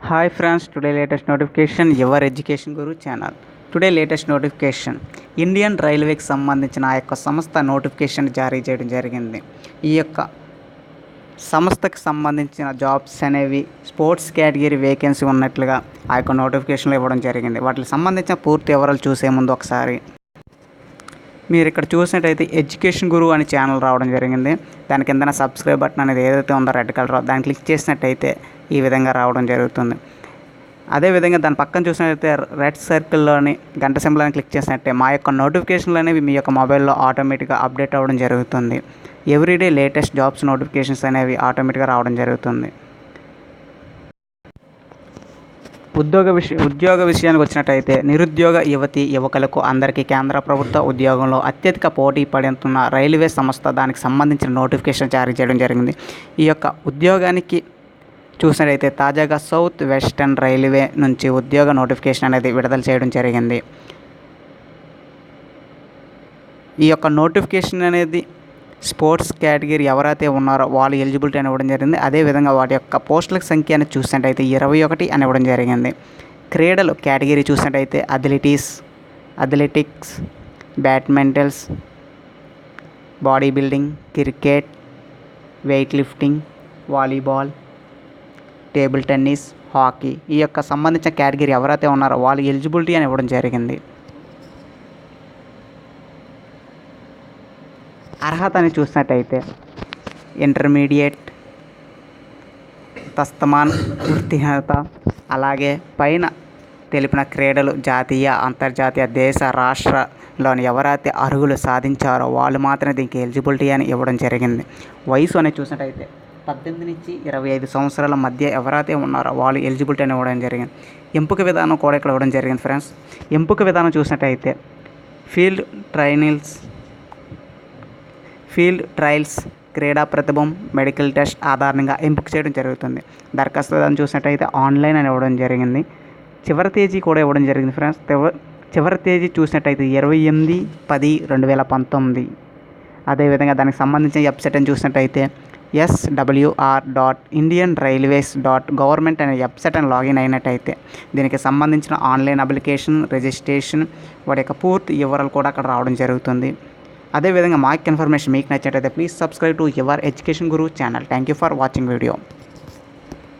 Hi friends, today latest notification your education guru channel. Today latest notification Indian రైల్వేకి సంబంధించిన ఆ యొక్క సంస్థ నోటిఫికేషన్ జారీ చేయడం జరిగింది. ఈ యొక్క సంస్థకి సంబంధించిన జాబ్స్ అనేవి స్పోర్ట్స్ కేటగిరీ వేకెన్సీ ఉన్నట్లుగా ఆ యొక్క నోటిఫికేషన్లో ఇవ్వడం జరిగింది. వాటికి సంబంధించిన పూర్తి వివరాలు చూసే ముందు ఒకసారి మీరు ఇక్కడ చూసినట్టయితే ఎడ్యుకేషన్ గురు అని ఛానల్ రావడం జరిగింది. దాని కింద సబ్స్క్రైబ్ బటన్ అనేది ఏదైతే ఉందో రెడ్ కలర్ దాన్ని క్లిక్ చేసినట్టయితే ఈ విధంగా రావడం జరుగుతుంది. అదేవిధంగా దాని పక్కన చూసినట్టయితే రెడ్ సర్కిల్లోని గంట సింబల్ అని క్లిక్ చేసినట్టే మా యొక్క నోటిఫికేషన్లు అనేవి మీ యొక్క మొబైల్లో ఆటోమేటిక్గా అప్డేట్ అవ్వడం జరుగుతుంది. ఎవ్రీడే లేటెస్ట్ జాబ్స్ నోటిఫికేషన్స్ అనేవి ఆటోమేటిక్గా రావడం జరుగుతుంది. ఉద్యోగ విషయానికి వచ్చినట్టయితే నిరుద్యోగ యువకులకు అందరికీ కేంద్ర ప్రభుత్వ ఉద్యోగంలో అత్యధిక పోటీ పడుతున్న రైల్వే సంస్థ దానికి సంబంధించిన నోటిఫికేషన్ జారీ చేయడం జరిగింది. ఈ యొక్క ఉద్యోగానికి చూసినట్టయితే తాజాగా సౌత్ వెస్టర్న్ రైల్వే నుంచి ఉద్యోగ నోటిఫికేషన్ అనేది విడుదల చేయడం జరిగింది. ఈ యొక్క నోటిఫికేషన్ అనేది స్పోర్ట్స్ కేటగిరీ ఎవరైతే ఉన్నారో వాళ్ళు ఎలిజిబిలిటీ అని ఇవ్వడం జరిగింది. అదేవిధంగా వాటి యొక్క పోస్టుల సంఖ్య అని చూసినట్టయితే 21 అని ఇవ్వడం జరిగింది. క్రీడలు కేటగిరీ చూసినట్టయితే athletics, badmintons, body building, cricket, weight lifting, volleyball, table tennis, hockey ఈ యొక్క సంబంధించిన కేటగిరీ ఎవరైతే ఉన్నారో వాళ్ళు ఎలిజిబిలిటీ అని ఇవ్వడం జరిగింది. అర్హత అని చూసినట్టయితే ఇంటర్మీడియట్, తస్తమాన్ ఉత్తీర్ణత, అలాగే పైన తెలిపిన క్రీడలు జాతీయ, అంతర్జాతీయ, దేశ, రాష్ట్రంలోని ఎవరైతే అర్హులు సాధించారో వాళ్ళు మాత్రమే దీనికి ఎలిజిబిలిటీ అని ఇవ్వడం జరిగింది. వయసు అనేది చూసినట్టయితే 18 నుంచి 25 సంవత్సరాల మధ్య ఎవరైతే ఉన్నారో వాళ్ళు ఎలిజిబిలిటీ అని ఇవ్వడం జరిగింది. ఎంపిక విధానం కూడా ఇక్కడ ఇవ్వడం జరిగింది ఫ్రెండ్స్. ఎంపిక విధానం చూసినట్టయితే ఫీల్డ్ ట్రయల్స్, క్రీడా ప్రతిభం, మెడికల్ టెస్ట్ ఆధారంగా ఎంపిక చేయడం జరుగుతుంది. దరఖాస్తు విధానం చూసినట్టయితే ఆన్లైన్ అని ఇవ్వడం జరిగింది. చివరి తేదీ కూడా ఇవ్వడం జరిగింది ఫ్రెండ్స్. చివరి తేదీ చూసినట్టయితే 28/10/2019. అదేవిధంగా దానికి సంబంధించిన వెబ్సైట్ అని చూసినట్టయితే swr.indianrailways.government అనే వెబ్సైట్ అని లాగిన్ అయినట్టయితే దీనికి సంబంధించిన ఆన్లైన్ అప్లికేషన్, రిజిస్ట్రేషన్ వాటి యొక్క పూర్తి వివరాలు కూడా అక్కడ రావడం జరుగుతుంది. అదేవిధంగా మా యొక్క ఇన్ఫర్మేషన్ మీకు నచ్చినట్టయితే please subscribe to your education Guru channel. Thank you for watching video.